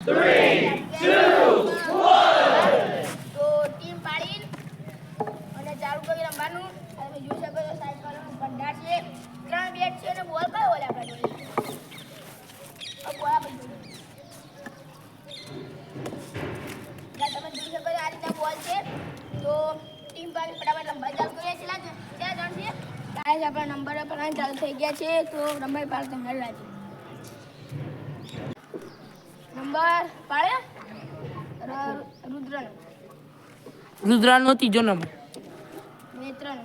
3, 2, 1. તો ટીમ પાડીને અને ચાલુ કરી રમવાનું. તમે જોઈ શકો છો સાયકલનો ભંડાર છે, 3 બેટ છે અને બોલ કયો બોલ આપણે જોઈએ. બોલ આપણે જોઈએ. તમે જોઈ શકો છો આ રીતના બોલ છે. તો ટીમ પાડી ફટાફટ રમવા ચાલુ કરીએ. કેટલા જણ છે? ગાઈસ આપણા નંબર પણ ચાલુ થઈ ગયા છે. તો રમવા પાડ તમે લાગી નંબર પાડ્યા રુદ્રનો. રુદ્રાનો ત્રીજો નંબર. નેત્રનો.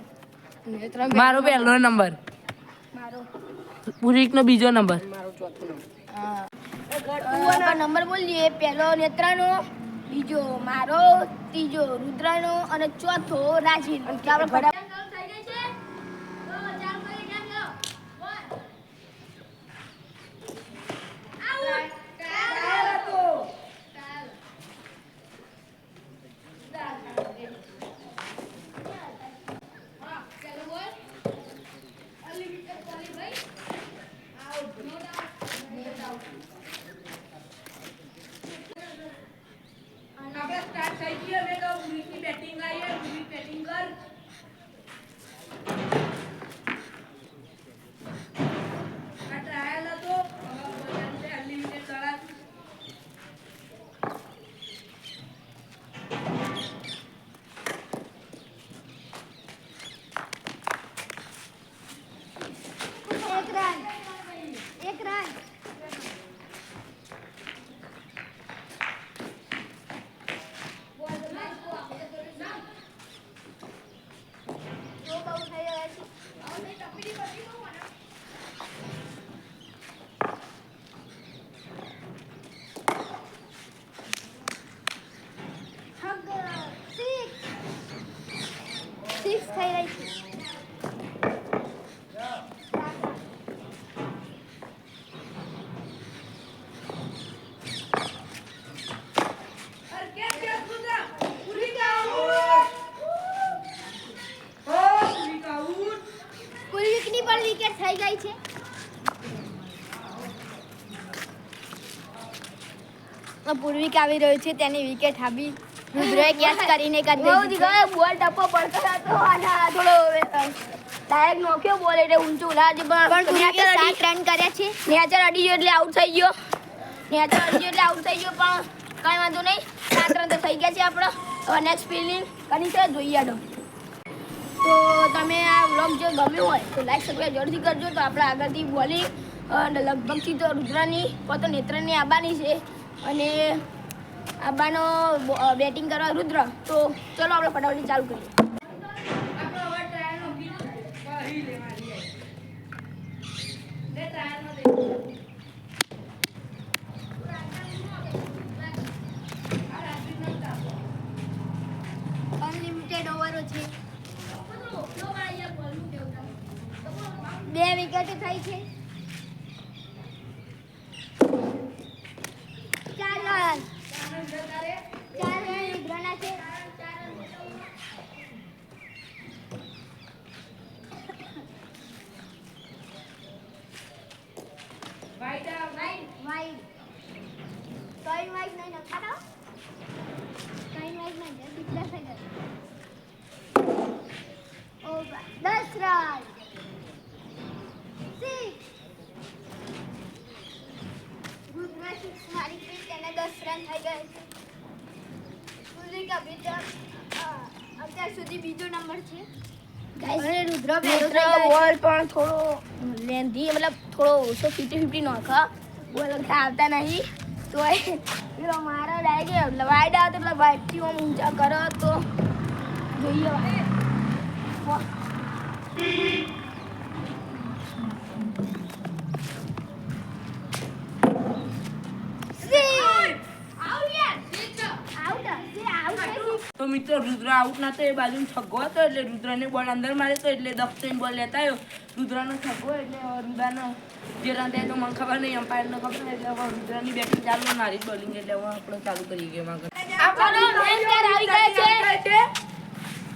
મારો પહેલો નંબર. મારો પુરીકનો બીજો નંબર. હા નંબર બોલીએ. પહેલો નેત્રનો, બીજો મારો, ત્રીજો રુદ્રનો અને ચોથો રાજીવ. આપણે સ્ટાર્ટ થઈ ગઈ. હવે તો પુરીકની બેટિંગ આવી. પુરીક બેટિંગ કર. આ ટ્રાયલ હતો. અનલિમિટેડ દળા. એક રન. સિક્સ થઈ રહી છે. પુરીકની પણ વિકેટ થઈ ગઈ છે. પૂર્વિક આવી રહ્યો છે, તેની વિકેટ હાબી રુદ્રએ કેચ કરીને કરી દીધી. બોલ ટપ્પો પડતો હતો અને થોડો ડાયરેક્ટ નોખ્યો બોલ એટલે ઊંચું લાગે પણ પૂર્વિકે 7 રન કર્યા છે. નેચર અડી ગયો એટલે આઉટ થઈ ગયો. પણ કાંઈ વાંધો નહીં. 7 રન તો થઈ ગયા છે આપણો. હવે નેક્સ્ટ ફિલ્ડિંગ કરી છે જોઈએ તો તમે આ વ્લોગ જો ગમ્યું હોય તો લાઈક સબસ્ક્રાઈબ જરૂરથી કરજો. તો આપણે આગળથી બોલિંગ લગભગથી તો રુદ્રની તો નેત્રની આબાની છે અને આબાનો બેટિંગ કરવા રુદ્ર. તો ચલો આપણે ફટાફટ ચાલુ કરીએ. અનલિમિટેડ ઓવરો છે. 2 વિકેટ થઈ છે. 4 રન. 4 રન રુદ્રના છે. વાઈડ કઈ વાઈડ નહીં નખાતો. કઈ વાઈડ નહીં ડિક્લેર થઈ ગયો. 10 રન. 6 રુદ્ર 6 મારી છે. તેને 10 રન થઈ ગયા છે. પુરીક અત્યાર સુધી બીજો નંબર છે. રુદ્ર બોલ પણ થોડો લેન્ધી મતલબ થોડો ઓછો 50-50 નોખા બોલ આવતા નહીં. તો પેલો મારો ડાયરેક્ટ વાઈડ આવતો એટલે વાઈડથી આમ ઊંચા કરો તો જોઈએ. તો મિત્રો રુદ્ર આઉટ ના તો એ બાજુ છગ્ગો હતો એટલે રુદ્રને બોલ અંદર માર્યો તો એટલે દક્ષિણ બોલ લેતા આવ્યો. રુદ્રનો છગ્ગો એટલે રુદ્રનો જે રન થાય તો મને ખબર નહીં, અમ્પાયરને ખબર એટલે હવે રુદ્રની બેટિંગ ચાલુ, મારી બોલિંગ એટલે હવે આપણે ચાલુ કરી ગેમ આગળ.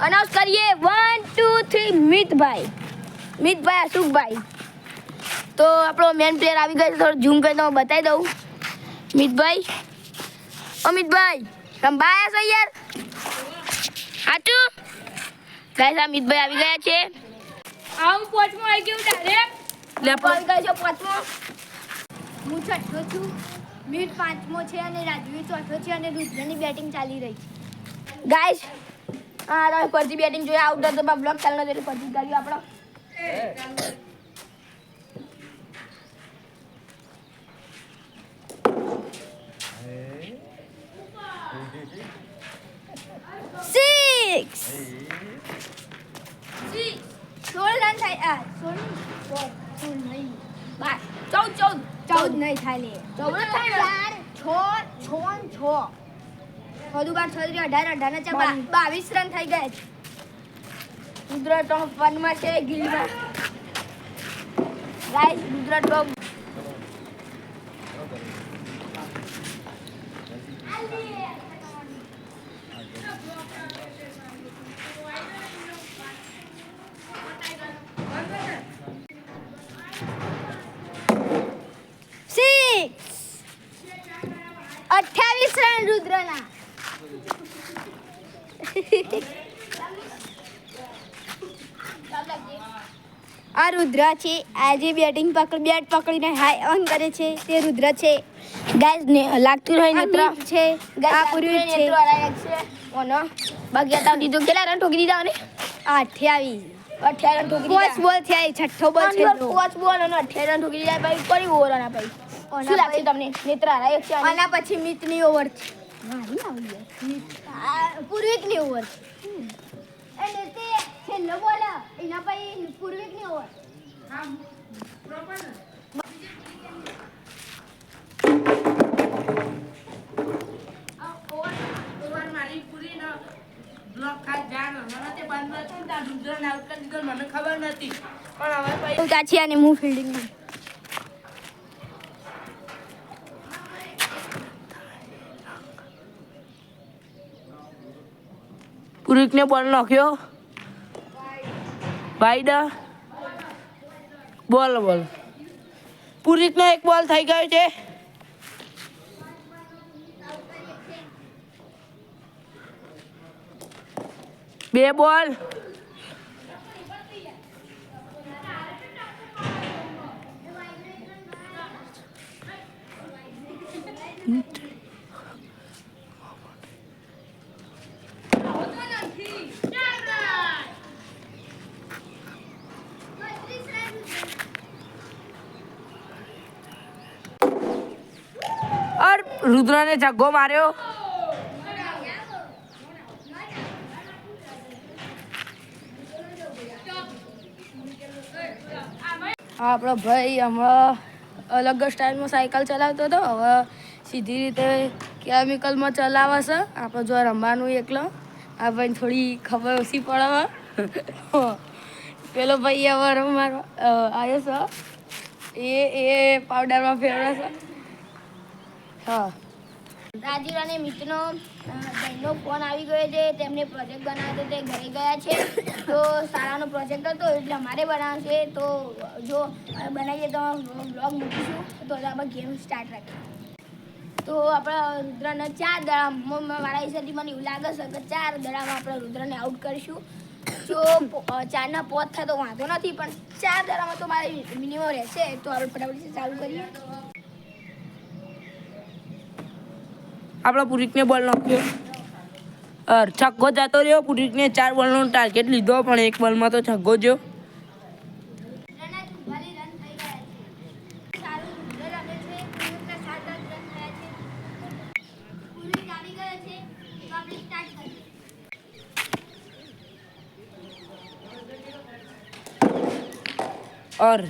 અનાઉન્સ કરીએ 1 2 3 મિતભાઈ અશુકભાઈ. તો આપણો મેન પ્લેયર આવી ગયો છે. થોડું ઝૂમ કરીને બતાવી દઉં. મિતભાઈ અમિતભાઈ સંભાયા છો યાર સાચું ગાઈસ અમિતભાઈ આવી ગયા છે આવું પોચમાં આવી ગયું ડાયરેક્ટ લે બોલ ગયો છો પાંચમો હું છઠ્ઠો છું મીર પાંચમો છે અને રાજવી ચોથો છે અને રુદ્રની બેટિંગ ચાલી રહી છે ગાઈસ આ તમે ફરતી બેટિંગ જોઈએ આઉટ તો બ્લોક ચાલનો એટલે ફરતી કર્યું આપણો સિક્સ 16 રન થાય 16 નહીં 14 નહીં થાય લે 14 થાય 4 6 6 બાર 6 18 ને 22 રન થઈ ગયા છે રુદ્ર ટોપ 1 માં છે ગિલમાં ગાઈસ રુદ્ર ટોપ अट्ठाईस रन रुद्रना આ રુદ્ર છે આજે બેટિંગ બેટ પકડીને હાઈ ઓન કરે છે તે રુદ્ર છે ગાઈસ ને લાગતું રહે નેત્ર છે આ પૂરી છે ઓનો બાકી હતા દીધો કેટલા રન ઠોકી દીધા ને 28 રન ઠોકી દીધા 5 બોલ થયા છઠ્ઠો બોલ છે 5 બોલ અને 28 રન ઠોકી દીધા ભાઈ કરી ઓવર ના ભાઈ શું લાગશે તમને નેત્ર એક છે આના પછી મિતની ઓવર છે મારી આવી પૂર્વિકની ઓવર છે એટલે તે છેલ્લો બોલ એના પછી પૂર્વિકની ઓવર હા પ્રોપર ઓવર મારી પૂરી ન બ્લોક ખાસ જાણ મને તે બંધ નથી તા રુદ્રને આઉટ કરી દીધો મને ખબર નથી પણ હવે ભાઈ કાચી અને હું ફિલ્ડિંગ પૂરીકને બોલ નાખ્યો વાઈડ બોલ પૂરીકનો એક બોલ થઈ ગયો છે બે બોલ રુદ્રને જગ્ગો માર્યો આપણો ભાઈ હમણાં અલગ સ્ટાઇલમાં સાયકલ ચલાવતો હતો હવે સીધી રીતે કેમિકલમાં ચલાવે છે આપણે જો રમવાનું એકલો આ ભાઈ થોડી ખબર ઓછી પડે પેલો ભાઈ હવે રમવા આવ્યો છે એ પાવડરમાં ફેરવે છે હા રાજીવ અને મિત્રનો ભાઈનો ફોન આવી ગયો છે તેમને પ્રોજેક્ટ બનાવ્યો તે ઘરે ગયા છે તો શાળાનો પ્રોજેક્ટ હતો એટલે અમારે બનાવશે તો જો બનાવીએ તો બ્લોગ મૂકીશું તો આપણે ગેમ સ્ટાર્ટ રાખીએ તો આપણે રુદ્રને 4 દડામાં મારા હિસાબથી મને એવું લાગે છે કે 4 દડામાં આપણે રુદ્રને આઉટ કરીશું જો 4ના 5 થાય તો વાંધો નથી પણ 4 દડામાં તો મારે મિનિમમ રહેશે તો આપણે ફટાફટ ચાલુ કરીએ આપણા પુરીકને બોલ નાખ્યો છગ્ગો જતો રહ્યો પુરીકને 4 બોલનો ટાર્ગેટ લીધો પણ એક બોલમાં તો છગ્ગો જો और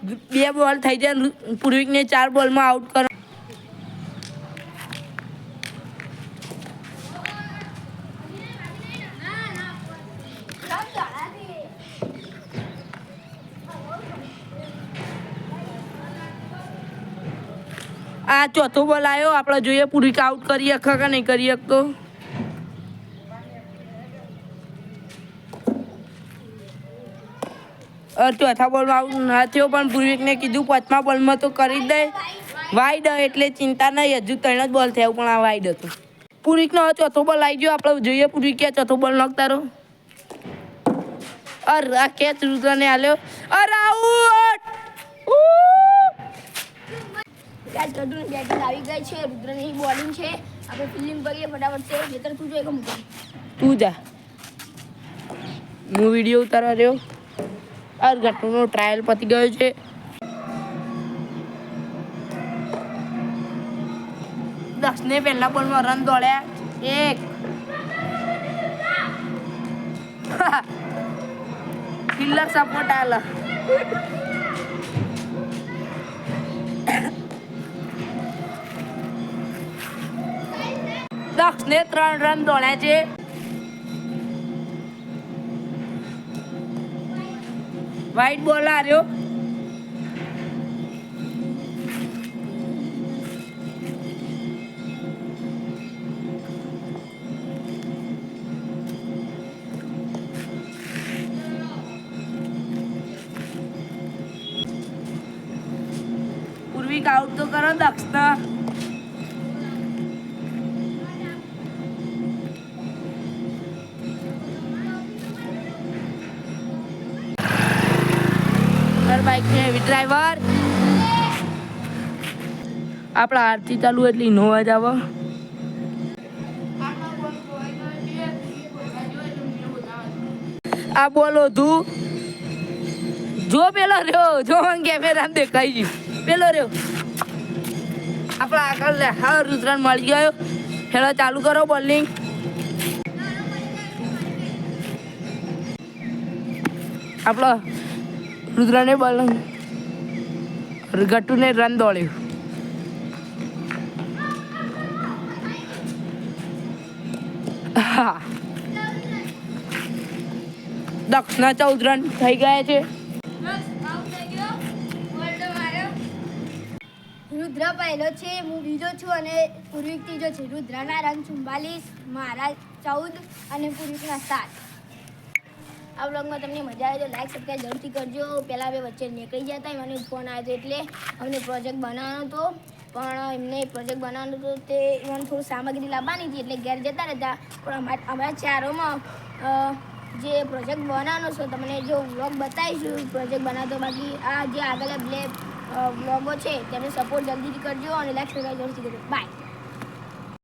2 બોલ થઈ જાય પૂર્વિકને 4 બોલમાં આઉટ કરો આ ચોથો બોલ આવ્યો આપણે જોઈએ પૂર્વિક આઉટ કરી શકે કે નહીં કરી શકતો ચોથા બોલમાં આઉટ ના થયો, પણ પૂર્વિકને કીધું પાંચમા બોલમાં તો કરી જ દે વાઈડ, એટલે ચિંતા નહીં. હજુ 3 જ બોલ થયા પણ આ વાઈડ હતો. પૂર્વિકનો હવે ચોથો બોલ આવી ગયો. આપણે જોઈએ પૂર્વિક ક્યાં ચોથો બોલ નોખતા રહો. અરે આ કેચ રુદ્રને આલ્યો. અરે આઉટ! કેચ ગઢુની બેટિંગ આવી ગઈ છે, રુદ્રની બોલિંગ છે. આપણે ફિલ્ડિંગ કરીએ ફટાફટ છે. ખેતર તું જો એક મૂકી. તું જા, હું વિડીયો ઉતારવા રહ્યો. અરે ઘટનો ટ્રાયલ પતી ગયો છે. દસને પહેલા બોલમાં રન દોડ્યા 1. કિલ્લર સપોર્ટ આલા. દક્ષને 3 રન દોડ્યા છે. વાઈટ બોલ આવ્યો. પૂર્વિક આઉટ તો કરો દક્ષના. બાઈક ને ડ્રાઈવર આપણા આરતી ચાલુ એટલે નો અવાજ આવે. આ બોલો તું જો પેલો રહ્યો, જો કેમેરા દેખાઈ ગયું પેલો રહ્યો આપણા આગળ. હા રુદ્રન મળી ગયો. હેલો ચાલુ કરો બોલિંગ. આપણો રુદ્રને બોલ ગટ્ટુને રન દોડ્યું. હા દક્ષના 14 રન થઈ ગયા છે. રુદ્ર પહેલો છે, હું બીજો છું અને પૂર્વિક ત્રીજો છે. રુદ્રના રન 44, મારા 14 અને પૂર્વિકના 7. આ વ્લોગમાં તમને મજા આવે તો લાઈક સબસ્ક્રાઈબ જરૂરથી કરજો. પહેલાં બે વચ્ચે નીકળી જતા મને ફોન આવ્યો હતો એટલે અમને પ્રોજેક્ટ બનાવવાનો હતો, પણ એમને પ્રોજેક્ટ બનાવવાનો હતો તે મને થોડું સામગ્રી લાવવાની હતી એટલે ઘેર જતા રહેતા. પણ અમારા ચારોમાં જે પ્રોજેક્ટ બનાવવાનો છે તમને જો વ્લોગ બતાવીશું પ્રોજેક્ટ બનાવતો. બાકી આ જે આગળ બે વ્લોગો છે તેને સપોર્ટ જલ્દીથી કરજો અને લાઈક સબસ્ક્રાઈબ જરૂરથી કરજો. બાય.